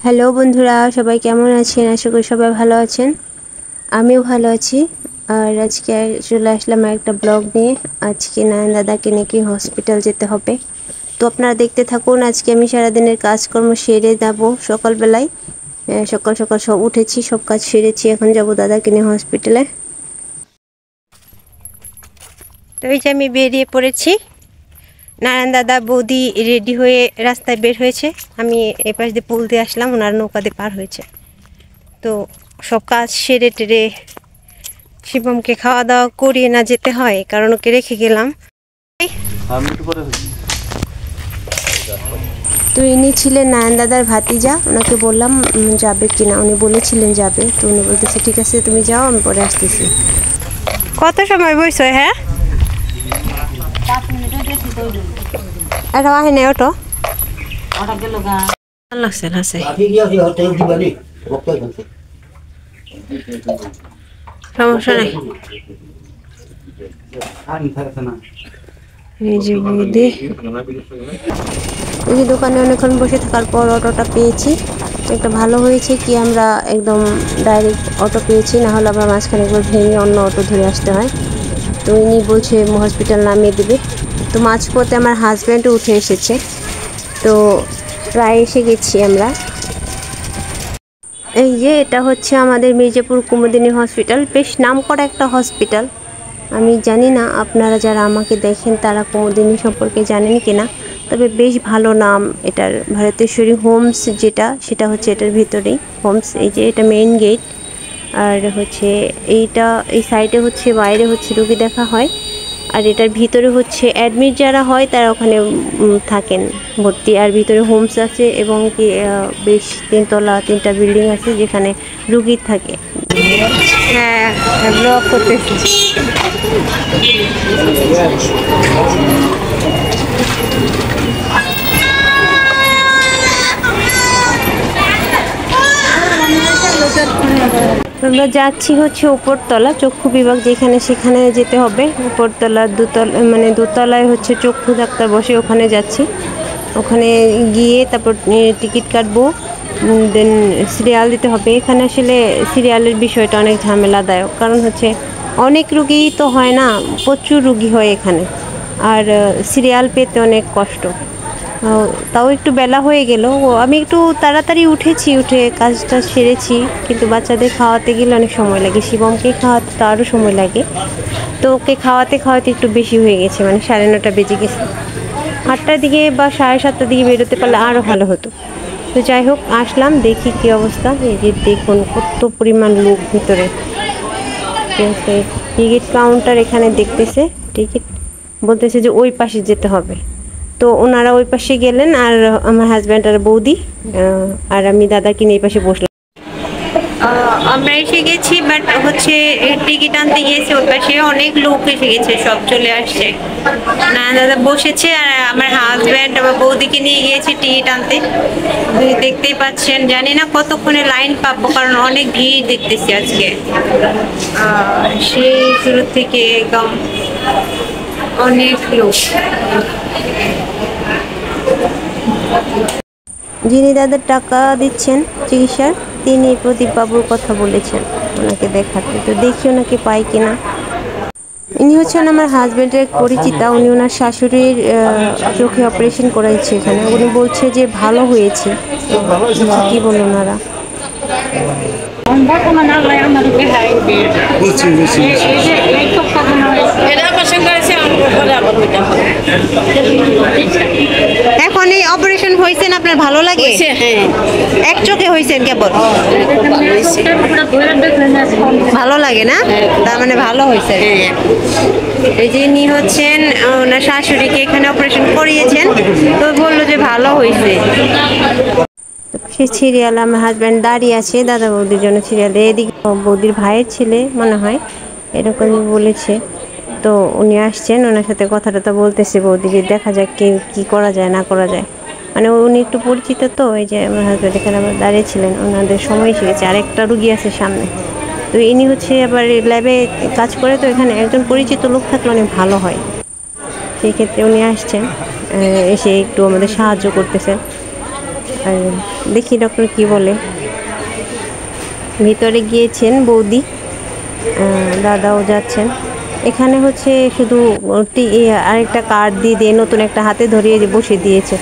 Hello বন্ধুরা, সবাই কেমন আছেন? আশা করি সবাই ভালো আছেন। আমিও ভালো আছি। আর আজকে চলে আসলাম একটা ব্লগ নিয়ে। আজকে নারায়ণ দাদাকে নাকি হসপিটাল যেতে হবে, তো আপনারা দেখতে থাকুন। আজকে আমি সারাদিনের কাজকর্ম সেরে যাব সকালবেলায়। সকাল সকাল সব উঠেছি, সব কাজ সেরেছি, এখন যাব দাদাকে নিয়ে হসপিটালে। তো এই যে আমি বেরিয়ে পড়েছি। নারায়ণ দাদা বৌদি রেডি হয়ে রাস্তায় বের হয়েছে। আমি এপাশ দিয়ে পুল দিয়ে আসলাম, ওনার নৌকা দিয়ে পার হয়েছে। তো সব কাজ সেরে টেরে শিবমকে খাওয়া দাওয়া করিয়ে না যেতে হয়, কারণ ওকে রেখে গেলাম। তো ইনি ছিলেন নারায়ণ দাদার ভাতিজা। ওনাকে বললাম যাবে কিনা, উনি বলেছিলেন যাবে। তো উনি বলতেছে ঠিক আছে তুমি যাও, আমি পরে আসতেছি। কত সময় বইছো? হ্যাঁ, এটা আহে নাই অটো লাগছে আছে সমস্যা নেই। এই যে বৌদি, এই যে দোকানে অনেকক্ষণ বসে থাকার পর অটোটা পেয়েছি। একটা ভালো হয়েছে কি আমরা একদম ডাইরেক্ট অটো পেয়েছি, না হলে আবার মাঝখানে একবার ভেঙে অন্য অটো ধরে আসতে হয়। তো ইনি বলছে হসপিটাল নামিয়ে দেবে। তো মাঝপথে আমার হাজব্যান্ডও উঠে এসেছে। তো প্রায় এসে গেছি আমরা। এই যে এটা হচ্ছে আমাদের মির্জাপুর কুমুদিনী হসপিটাল, বেশ নামকরা একটা হসপিটাল। আমি জানি না আপনারা যারা আমাকে দেখেন তারা কুমুদিনী সম্পর্কে জানেন কিনা, তবে বেশ ভালো নাম এটার। ভারতেশ্বরী হোমস যেটা, সেটা হচ্ছে এটার ভিতরেই হোমস। এই যে এটা মেইন গেট, আর হচ্ছে এইটা এই সাইডে হচ্ছে বাইরে হচ্ছে রোগী দেখা হয়, আর এটার ভিতরে হচ্ছে অ্যাডমিট যারা হয় তারা ওখানে থাকেন ভর্তি। আর ভিতরে হোমস আছে এবং কি বেশ 3টা বিল্ডিং আছে যেখানে রুগী থাকে। হ্যাঁ, ব্লগ করতেছি। আমরা যাচ্ছি হচ্ছে উপরতলা চক্ষু বিভাগ, যেখানে সেখানে যেতে হবে। উপরতলা দোতলায় হচ্ছে চক্ষু ডাক্তার বসে, ওখানে যাচ্ছি। ওখানে গিয়ে তারপর টিকিট কাটবো, দেন সিরিয়াল দিতে হবে। এখানে আসলে সিরিয়ালের বিষয়টা অনেক ঝামেলাদায়ক, কারণ হচ্ছে অনেক রুগী তো হয় না, প্রচুর রুগী হয় এখানে, আর সিরিয়াল পেতে অনেক কষ্ট। তাও একটু বেলা হয়ে গেল। আমি একটু তাড়াতাড়ি উঠেছি, উঠে কাজটা সেরেছি, কিন্তু বাচ্চাদের খাওয়াতে গেলে অনেক সময় লাগে। শিবমকে খাওয়াতে তো আরও সময় লাগে। তো ওকে খাওয়াতে খাওয়াতে একটু বেশি হয়ে গেছে, মানে 9:30 বেজে গেছে। 8টার দিকে বা 7:30টার দিকে বেরোতে পারলে আরও ভালো হতো। তো যাই হোক, আসলাম, দেখি কী অবস্থা। এই যে দেখুন কত পরিমাণ লোক ভিতরে। টিকিট কাউন্টার এখানে দেখতেছে, টিকিট বলতেছে যে ওই পাশে যেতে হবে। তো ওনারা ওই পাশে গেলেন, আর আমার হাজব্যান্ড আর বৌদি আর আমি দাদাকে নিয়ে এই পাশে বসলাম। আমরা এসে গেছি, বাট হচ্ছে টিকিট আনতে গিয়েছে ওই পাশে অনেক লোক এসে গেছে, সব চলে আসছে। না দাদা বসেছে, আর আমার হাজব্যান্ড আমার বৌদিকে নিয়ে গিয়েছে টিকিট আনতে। দেখতেই পাচ্ছেন, জানি না কতক্ষণে লাইন পাবো, কারণ অনেক ভিড় দেখতেছি আজকে। সেই শুরু থেকে একদম অনেক লোক। যিনি দাদার টাকা দিচ্ছেন চিকিৎসার, তিনি প্রদীপ বাবুর কথা বলেছেন ওনাকে দেখাতে। তো দেখি ওনাকে পাই কিনা। ইনি হচ্ছেন আমার হাজব্যান্ডের এক পরিচিতা। উনি ওনার শাশুড়ির চোখে অপারেশন করাইছে এখানে। উনি বলছে যে ভালো হয়েছে। কি বলেন ওনারা? এখন এই অপারেশন হয়েছেন, আপনার ভালো লাগে? এক চোখে হয়েছেন কেবল? ভালো লাগে না? তার মানে ভালো হয়েছে। এই যে ইনি হচ্ছেন ওনার শাশুড়িকে এখানে অপারেশন করিয়েছেন, তো বললো যে ভালো হয়েছে। সে সিরিয়াল আমার হাজব্যান্ড দাঁড়িয়ে আছে দাদা বৌদির জন্য সিরিয়ালে। এদিকে বৌদির ভাইয়ের ছেলে মনে হয়, এরকমই বলেছে। তো উনি আসছেন, ওনার সাথে কথাটা বলতেছে বৌদিকে, দেখা যাক কি করা যায় না করা যায়। মানে উনি একটু পরিচিত তো। এই যে আমার হাজব্যান্ড এখানে আবার দাঁড়িয়েছিলেন, ওনাদের সময় এসে গেছে, আরেকটা রুগী আছে সামনে। তো ইনি হচ্ছে আবার ল্যাবে কাজ করে, তো এখানে একজন পরিচিত লোক থাকলে অনেক ভালো হয়। সেই ক্ষেত্রে উনি আসছেন, এসে একটু আমাদের সাহায্য করতেছেন। আর দেখি ডক্টর কি বলে। ভিতরে গিয়েছেন বৌদি, দাদাও যাচ্ছেন। এখানে হচ্ছে শুধু আরেকটা কার্ড দিয়ে নতুন একটা হাতে ধরিয়ে বসে দিয়েছে।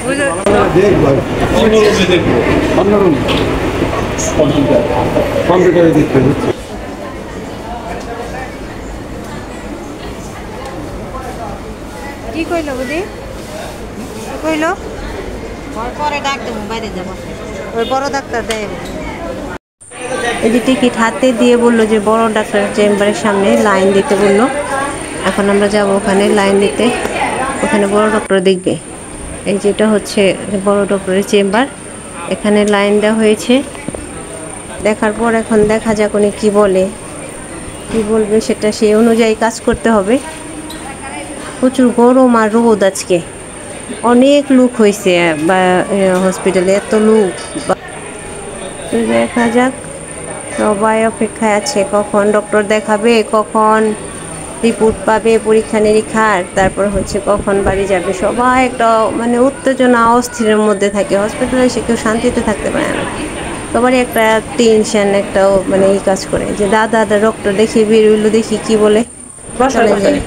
কি কইল বৌদি? কইল পরে ডাক দেবো, বাইরে যাবো, ওই বড় ডাক্তার দেয়। এই যে টিকিট হাতে দিয়ে বললো যে বড় ডাক্তার চেম্বারের সামনে লাইন দিতে বললো। এখন আমরা যাব ওখানে লাইন দিতে, ওখানে বড় ডক্টর দেখবে। এই যেটা হচ্ছে বড় ডক্টরের চেম্বার, এখানে লাইন দেওয়া হয়েছে। দেখার পর এখন দেখা যাক উনি কী বলে, কী বলবে সেটা সেই অনুযায়ী কাজ করতে হবে। প্রচুর গরম আর রোদ, আজকে অনেক লোক হয়েছে বা হসপিটালে, এত লোক। দেখা যাক, সবাই অপেক্ষায় আছে কখন ডক্টর দেখাবে, কখন রিপোর্ট পাবে পরীক্ষা নিরীক্ষার, তারপর হচ্ছে কখন বাড়ি যাবে। সবাই একটা মানে উত্তেজনা অস্থিরের মধ্যে থাকে। হসপিটালে এসে কেউ শান্তিতে থাকতে পারে না, সবারই একটা টেনশন, একটাও মানে এই কাজ করে যে দাদা ডক্টর দেখি বেরোইলো, দেখি কি বলে। চলে যায়।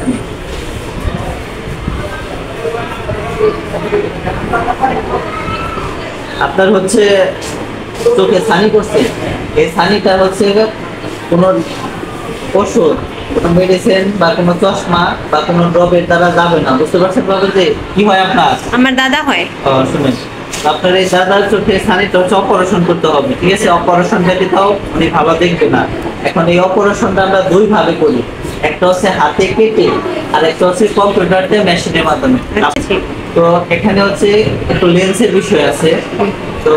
আপনার হচ্ছে চোখে ছানি করছে, এই ছানিটা হচ্ছে কোনো ওষুধ, কোনো মেডিসিন বা কোনো চশমা বা কোনো ড্রপের দ্বারা যাবে না, বুঝতে পারছেন বাবু? যে কি হয় আপনার? আমার দাদা হয়। শুনেন, আপনার এই দাদার চোখে ছানিটা হচ্ছে অপারেশন করতে হবে, ঠিক আছে? অপারেশন ব্যতীতও উনি ভালো দেখবে না। এখন এই অপারেশনটা আমরা দুই ভাবে করি, একটা হচ্ছে হাতে কেটে আর একটা হচ্ছে কম্পিউটারতে মেশিনের মাধ্যমে। তো এখানে হচ্ছে একটু লেন্সের বিষয় আছে। তো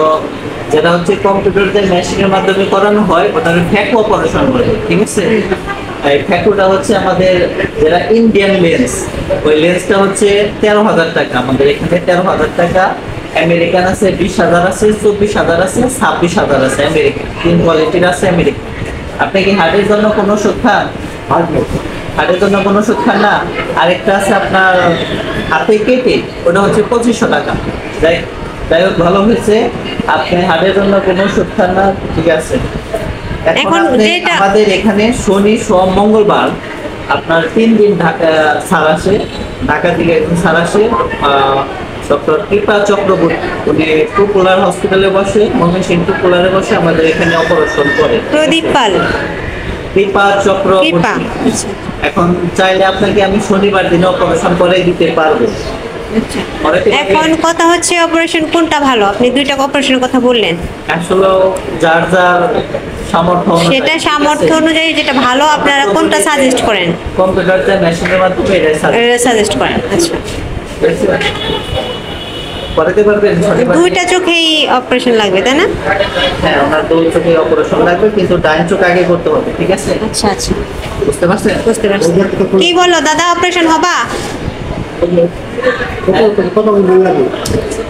যেটা হচ্ছে কম্পিউটারতে মেশিনের মাধ্যমে করানো হয় ওটা ফ্যাকো অপারেশন বলে, ঠিক আছে? এই ফ্যাকোটা হচ্ছে আমাদের যেটা ইন্ডিয়ান লেন্স, ওই লেন্সটা হচ্ছে 13,000 টাকা, আমাদের এখানে 13,000 টাকা। আমেরিকান আছে 20,000 আছে, 24,000 আছে, 26,000 আছে। আমেরিকান তিন কোয়ালিটির আছে আমেরিকান। আপনি কি হার্টের জন্য কোনো ওষুধ খান? হার্টের জন্য কোনো ওষুধ খান না? আরেকটা আছে আপনার হাতে কেটে, ওটা হচ্ছে 2500 টাকা। যাই হোক, ভালো হয়েছে আপনি হার্টের জন্য কোনো ওষুধ খান না, ঠিক আছে? এখন আমাদের এখানে শনি সোম মঙ্গলবার আপনার 3 দিন ঢাকা স্যার আসে, ঢাকা থেকে স্যার আসে, ডক্টর কৃপা চক্রবর্তী। উনি পপুলার হসপিটালে বসে, ময়মনসিংহ পপুলারে বসে আমাদের এখানে অপারেশন করে। প্রদীপ পাল, কৃপা চক্রবর্তী। এখন চাইলে আপনাকে আমি শনিবার দিনে অপারেশন করে দিতে পারবো। এখন কথা হচ্ছে অপারেশন কোনটা ভালো? আপনি দুইটা অপারেশনের কথা বললেন, আসলে যার যার সামর্থ্য, সেটা সামর্থ্য অনুযায়ী যেটা ভালো আপনারা কোনটা সাজেস্ট করেন? কম্পিউটারতে মেশিনের মাধ্যমে এটা সাজেস্ট করেন। আচ্ছা, করাতে পারবেন? দুইটা চোখেই অপারেশন লাগবে তাই না? হ্যাঁ, ওনার দুই চোখে অপারেশন লাগবে, কিন্তু ডান চোখ আগে করতে হবে, ঠিক আছে? আচ্ছা আচ্ছা, বুঝতে পারছেন? বুঝতে পারছি। কি বললো দাদা, অপারেশন হবা?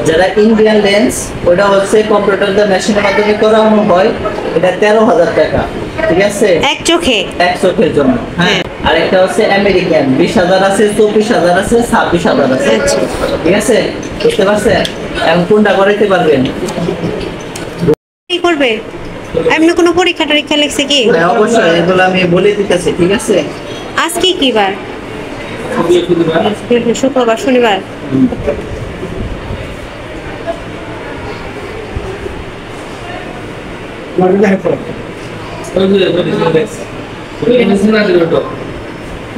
যারা ইন্ডিয়ান লেন্স, ওটা হচ্ছে কম্পিউটারতে মেশিনের মাধ্যমে করানো হয়, এটা 13,000 টাকা, ঠিক আছে? এক চোখে, এক চোখের জন্য। হ্যাঁ, আর একটা হচ্ছে আমেরিকান, 20,000 আছে, 24,000 আছে, 26,000 আছে, ঠিক আছে? বুঝতে পারছেন? এখন কোনটা করাইতে পারবেন? কি করবে? এমনি কোনো পরীক্ষা টরীক্ষা লিখছে কি? হ্যাঁ, অবশ্যই, এগুলো আমি বলে দিতেছি, ঠিক আছে? আজকে কি বার? শুক্রবার, শনিবার।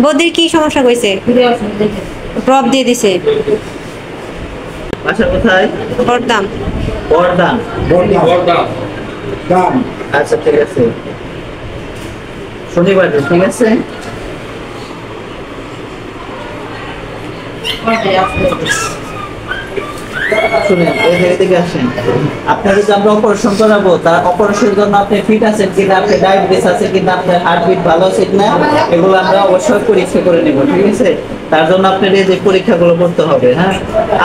বদির কি সমস্যা হয়েছে? ড্রপ দিয়ে দিছে। বাসা কোথায়? বরদাম। বরদাম। আচ্ছা, ঠিক আছে, শনিবার, ঠিক আছে? শুনেন, এদিকে আসেন। আপনার যদি আমরা অপারেশন করাবো, তার অপারেশনের জন্য আপনি ফিট আছেন কিনা, আপনার ডায়াবেটিস আছে কিনা, আপনার হার্টবিট ভালো আছে কিনা, এগুলো আমরা অবশ্যই পরীক্ষা করে নেব, ঠিক আছে? তার জন্য আপনার এই যে পরীক্ষাগুলো করতে হবে। হ্যাঁ,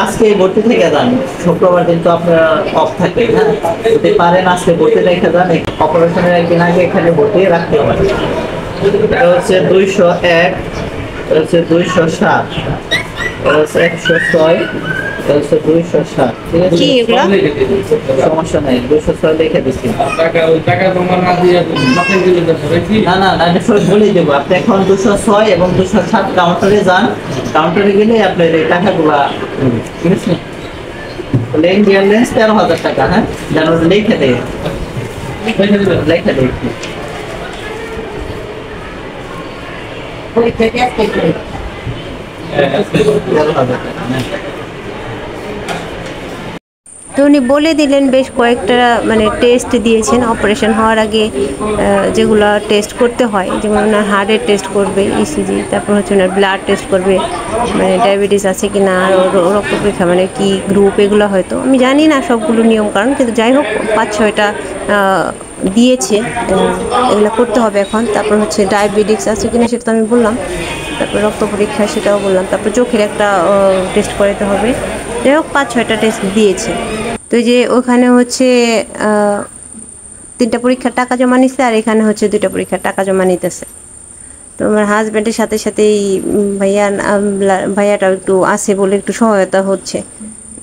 আজকে ভর্তি থেকে যান, শুক্রবার দিন তো আপনার অফ থাকে। হ্যাঁ, যদি পারেন আজকে ভর্তি রেখে যান, অপারেশনের একদিন আগে এখানে ভর্তি রাখতে হবে। এটা হচ্ছে 201, এটা হচ্ছে 207, এটা হচ্ছে 106, তাহলে 260, ঠিক আছে? কি এগুলা? সমস্যা নাই, 206 লিখে দিচ্ছি। না না না, এটা সব বলে দেবো। আপনি এখন 206 এবং 207 কাউন্টারে যান, কাউন্টারে গেলে আপনার এই টাকাগুলা ঠিক আছে? তাহলে ইন্ডিয়ান লেন্স 13,000 টাকা, হ্যাঁ যেন লিখে দেয়, লিখে দেয়। তো উনি বলে দিলেন বেশ কয়েকটা মানে টেস্ট দিয়েছেন অপারেশন হওয়ার আগে, যেগুলো টেস্ট করতে হয়, যেমন ওনার হার্টের টেস্ট করবে, ইসিজি, তারপর হচ্ছে ওনার ব্লাড টেস্ট করবে, মানে ডায়াবেটিস আছে কি না, আর রক্ত পরীক্ষা মানে কি গ্রুপ, এগুলো হয়তো আমি জানি না সবগুলো নিয়ম কারণ, কিন্তু যাই হোক 5-6টা দিয়েছে, এগুলো করতে হবে এখন। তারপর হচ্ছে ডায়াবেটিস আছে কিনা সেটা তো আমি বললাম, তারপর রক্ত পরীক্ষা সেটাও বললাম, তারপর চোখের একটা টেস্ট করাতে হবে। যাই হোক 5-6টা টেস্ট দিয়েছে। তো এই যে ওখানে হচ্ছে 3টা পরীক্ষার টাকা জমা নিচ্ছে, আর এখানে হচ্ছে 2টা পরীক্ষার টাকা জমা নিতেছে। তো আমার হাজব্যান্ডের সাথে সাথেই ভাইয়াটাও একটু আসে বলে একটু সহায়তা হচ্ছে,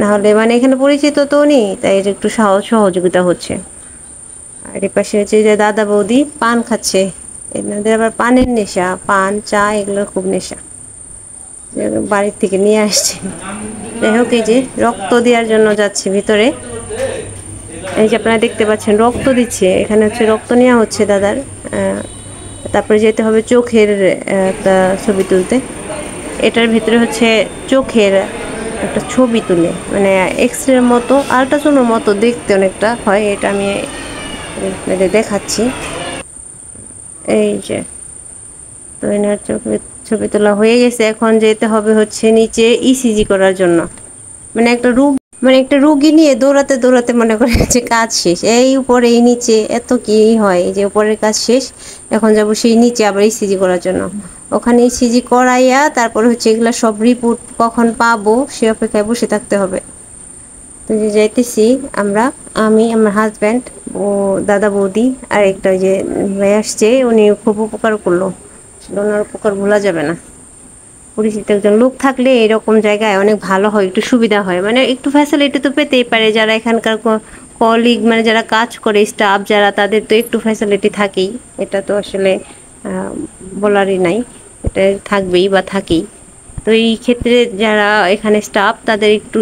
নাহলে মানে এখানে পরিচিত তো নেই, তাই একটু সহযোগিতা হচ্ছে। আর এর পাশে হচ্ছে যে দাদা বৌদি পান খাচ্ছে, এনাদের আবার পানের নেশা, পান চা এগুলোর খুব নেশা, বাড়ির থেকে নিয়ে আসছে। যাই হোক এই যে রক্ত দেওয়ার জন্য যাচ্ছে ভিতরে, এই যে আপনারা দেখতে পাচ্ছেন রক্ত দিচ্ছে, এখানে হচ্ছে রক্ত নেওয়া হচ্ছে দাদার। তারপরে যেতে হবে চোখের একটা ছবি তুলতে, এটার ভিতরে হচ্ছে চোখের একটা ছবি তুলে, মানে এক্সরের মতো, আল্ট্রাসাউন্ডের মতো দেখতে অনেকটা হয়, এটা আমি দেখাচ্ছি। এই যে তো এনার ছবি তোলা হয়ে গেছে, এখন যেতে হবে হচ্ছে নিচে ইসিজি করার জন্য। মানে একটা রুগী নিয়ে দৌড়াতে দৌড়াতে মনে করে যে কাজ শেষ, এই উপরে এই নিচে এত কি হয়, যে উপরের কাজ শেষ, এখন যাব সেই নিচে আবার ইসিজি করার জন্য। ওখানে ইসিজি করাইয়া তারপর হচ্ছে এগুলা সব রিপোর্ট কখন পাবো সে অপেক্ষায় বসে থাকতে হবে। তো যে যাইতেছি আমরা, আমি, আমার হাজব্যান্ড, ও দাদা বৌদি, আর একটা যে ভাই আসছে, উনি খুব উপকার করলো, ওনার উপকার ভোলা যাবে না। পরিচিত একজন লোক থাকলে এরকম জায়গায় অনেক ভালো হয়, একটু সুবিধা হয়, মানে একটু ফ্যাসিলিটি তো পেতেই পারে, যারা এখানকার কলিগ মানে যারা কাজ করে স্টাফ যারা, তাদের তো একটু ফ্যাসিলিটি থাকেই, এটা তো আসলে বলারই নাই, এটা থাকবেই বা থাকেই। তো এই ক্ষেত্রে যারা এখানে স্টাফ তাদের একটু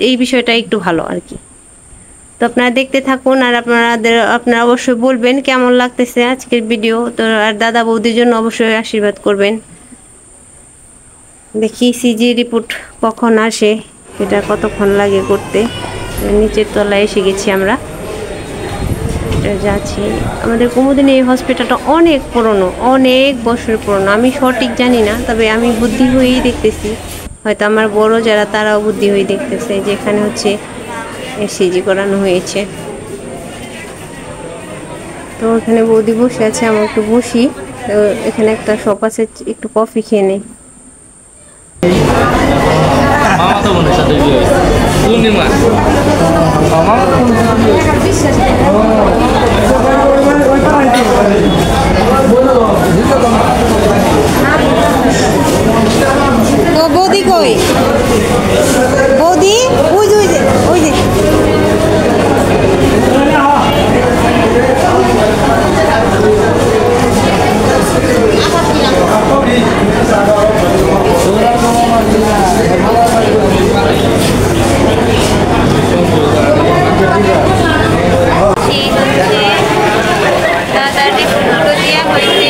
এই বিষয়টা একটু ভালো আর কি। তো আপনারা দেখতে থাকুন, আর আপনারা অবশ্যই বলবেন কেমন লাগতেছে আজকের ভিডিও। তো আর দাদা বৌদির জন্য অবশ্যই আশীর্বাদ করবেন। দেখি সিজি রিপোর্ট কখন আসে, এটা কতক্ষণ লাগে করতে। নিচের তলায় এসে গেছি আমরা, এটা যাচ্ছি। আমাদের কুমুদিনী এই হসপিটালটা অনেক পুরনো, অনেক বছর পুরনো, আমি সঠিক জানি না, তবে আমি বুদ্ধি হয়েই দেখতেছি, হয়তো আমার বড় যারা তারাও বুদ্ধি হয়ে দেখতেছে যে এখানে হচ্ছে সিজি করানো হয়েছে। তো এখানে বৌদি বসে আছে, আমি একটু বসি। তো এখানে একটা শপ আছে, একটু কফি খেয়ে নেই। মামা তো মনে সাথে পূর্ণিমা তো বৌদি কই? বৌদি ওই যে ওই যে দাদার রিপোর্টগুলো দেওয়া হয়েছে,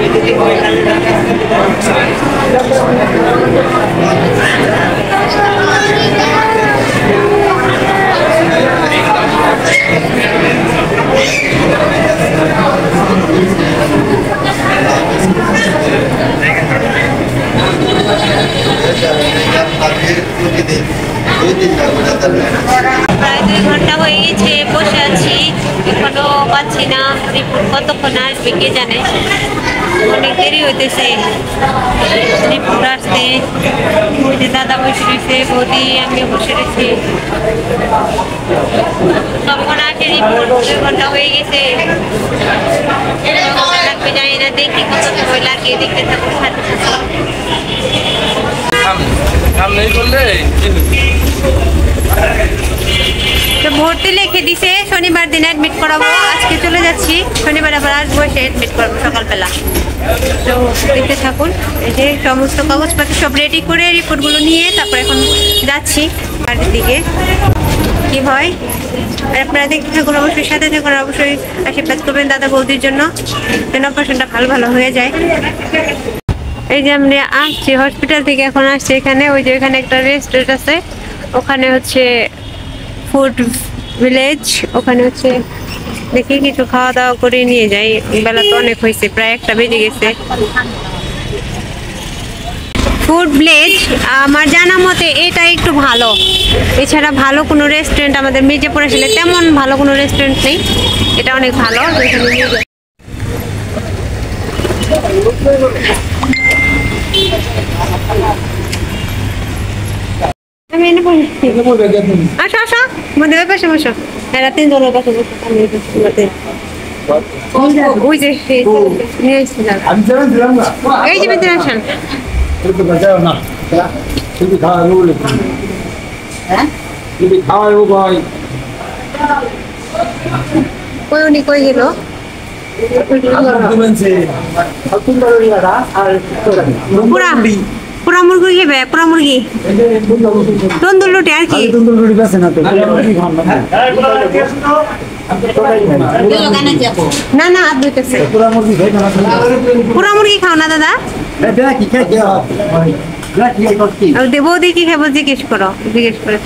ভিতরে পরীক্ষা করতে আসবে। প্রায় কখন আসবে কে জানে, অনেক দেরি হইতেছে আসতে। ওই যে দাদা বসে রয়েছে, বৌদি আমিও বসে রয়েছি। কখন আসে রিপোর্ট, 2 ঘন্টা হয়ে গেছে। লাগবে জানি না, দেখি কত সময় লাগে, দেখতে থাকুন সাথে তো ভর্তি লিখে দিছে, শনিবার দিন অ্যাডমিট করাবো। আজকে চলে যাচ্ছি, শনিবার আবার আসবো, এসে অ্যাডমিট করাবো সকালবেলা। তো দেখতে থাকুন। এই যে সমস্ত কাগজপত্র সব রেডি করে রিপোর্টগুলো নিয়ে তারপর এখন যাচ্ছি বাড়ির দিকে। কি হয় আর আপনারা দেখতে থাকুন, অবশ্যই সাথে থাকুন, অবশ্যই আশীর্বাদ করবেন দাদা বৌদির জন্য, যেন অপারেশনটা ভালো হয়ে যায়। এই যে আমরা আসছি হসপিটাল থেকে, এখন আসছি এখানে। ওই যে এখানে একটা রেস্টুরেন্ট আছে, ওখানে হচ্ছে ফুড ভিলেজ, ওখানে হচ্ছে দেখি কিছু খাওয়া দাওয়া করে নিয়ে যাই। বেলা তো অনেক হয়েছে, প্রায় 1টা বেজে গেছে। ফুড ভিলেজ আমার জানা মতে এটা একটু ভালো, এছাড়া ভালো কোনো রেস্টুরেন্ট আমাদের মির্জাপুর আসলে তেমন ভালো কোনো রেস্টুরেন্ট নেই। এটা অনেক ভালো। আসো আসো, মধ্যে ওই পাশে বসো। এরা 3 জনের পাশে বসো, আমি এই পাশে বসে। ওই যে নিয়ে এসেছি দাদা, এই যে ভিতরে আসেন। কই উনি কই গেল? পুরা মুরগি খেবে, পুরা মুরগি তন্দুর রুটি আর কি? না না হাত ধুইতেছে। পুরা মুরগি খাও না দাদা? বৌদি কি খাবো জিজ্ঞেস করো, জিজ্ঞেস করে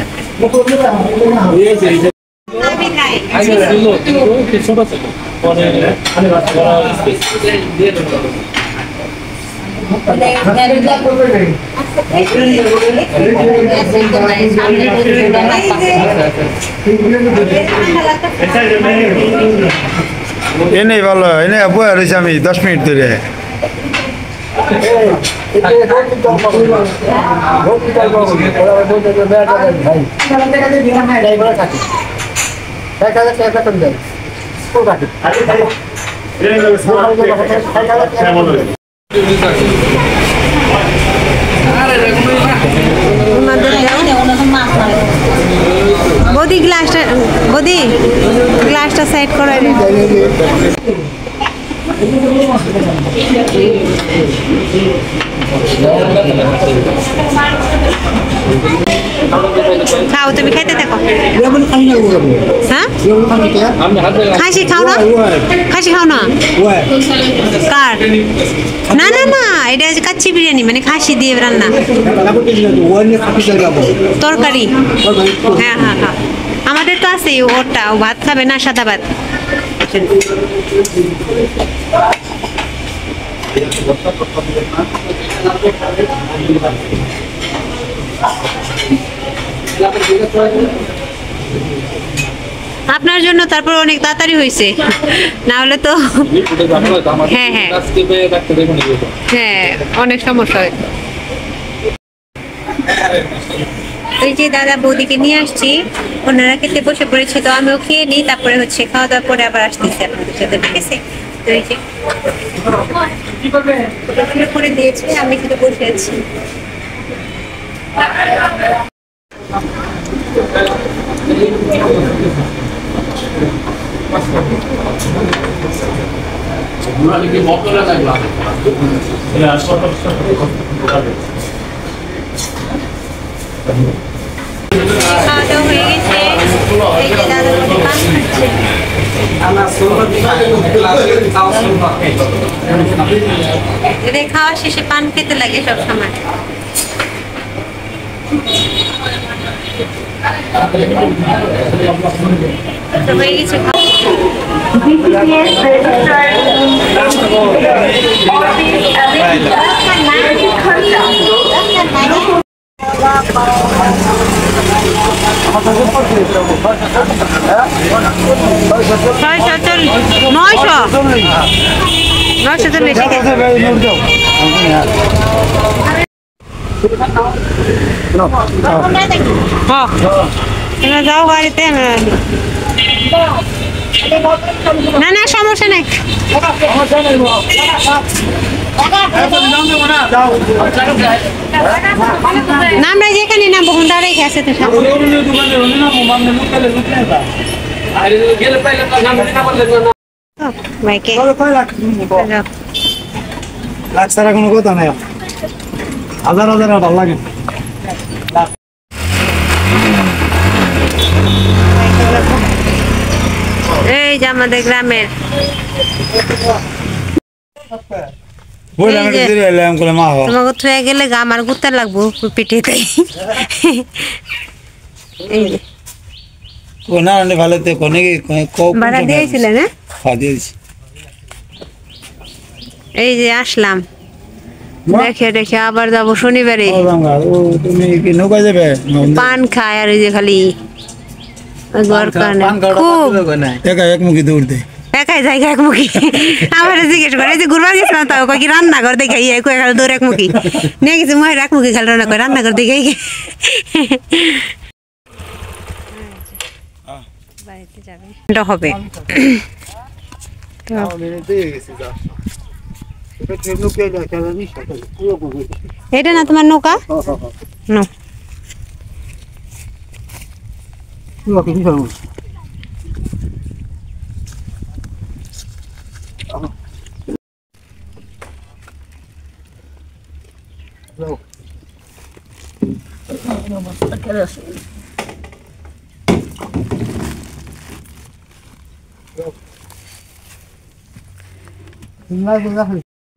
এনে ভালো, এনে বয়ে রয়েছে আমি 10 মিনিট ধরে। বৌদি গ্লাসটা সাইড করে খাও, তুমি খাইতে থাকো। হ্যাঁ খাসি খাও না, খাসি খাও না? কার? না না না, এটা হচ্ছে কাচ্চি বিরিয়ানি, মানে খাসি দিয়ে রান্না তরকারি। হ্যাঁ হ্যাঁ হ্যাঁ, আমাদের তো আছে ওটা। ও ভাত খাবে না, সাদা ভাত। আপনার জন্য তারপর অনেক তাড়াতাড়ি হয়েছে, না হলে তো হ্যাঁ হ্যাঁ হ্যাঁ অনেক সমস্যা হয়। ওই যে দাদা বৌদিকে নিয়ে আসছি, ওনারা খেতে বসে পড়েছে, তো আমিও খেয়ে নিই, তারপরে হচ্ছে খাওয়া দাওয়া পরে আবার আসতেছি আপনাদের সাথে, ঠিক আছে? তো এই যে করে দিয়েছে, আমি কিন্তু বসে আছি। খাওয়া দাওয়া হয়ে গেছে, এই যে দাদা বৌদি পান খাচ্ছে। এদের খাওয়া শেষে পান খেতে লাগে সব সময়। হয়ে গেছে যাও গাড়িতে না না সমস্যা নাই না আমরা যেখানে নামবো হুন্ডা রেখে আছে তো বাইকে ছাড়া কোনো কথা নাই হাজার হাজার ভালো লাগে এই যে আমাদের গ্রামের বললাম একটু দেরি হলে আমি বলে মা হো তোমাকে থুয়ে গেলে গা আমার গুতে লাগবো পিঠে তাই এই যে ও না না ভালো তো কোনে ভাড়া দিয়েছিলেন হ্যাঁ হ্যাঁ দিয়েছি এই যে আসলাম দেখে দেখে আবার যাবো শনিবারে ও তুমি কি নৌকা যাবে পান খায় আর এই যে খালি ঘর কানে খুব একা এক মুখী দৌড় দেয় একাই জায়গা একমুখী আমার জিজ্ঞেস করে যে ঘুরবার গেছিলাম তাও কই রান্নাঘর দেখে কই খালি দৌড় একমুখী নিয়ে গেছি মহের একমুখী খালি রান্না করে রান্নাঘর দেখে বাড়িতে যাবে এটা হবে এটা না তোমার নৌকা না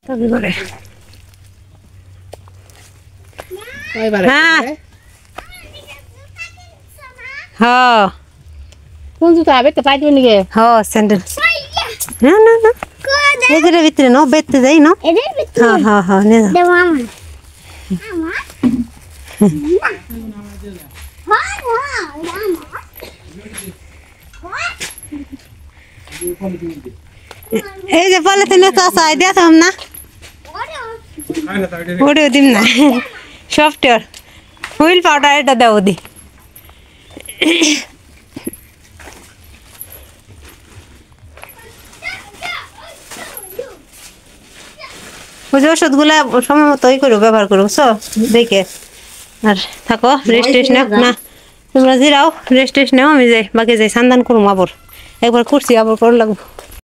তবে করে হ্যাঁ হ্যাঁ কোন জুতা বেতে পাইতে নিগে হ্যাঁ স্যান্ডেল না না না এদের ভিতরে নো বেতে যাই না এদের ভিতরে হ্যাঁ হ্যাঁ হ্যাঁ নে না দেব আমার এই যে পলিথিনে চাষা আইডিয়া থাম না ওরে দিম না সফটওয়্যার হুইল পাউডার এটা দাও দি বুঝে ওষুধগুলা সময় মতো ই করো ব্যবহার করো বুঝছো দেখে আর থাকো রেস্ট টেস্ট না তোমরা জিরাও রেস্ট টেস্ট নাও আমি যাই বাকি যাই সান্ধান করুম আবার একবার করছি আবার কর লাগবো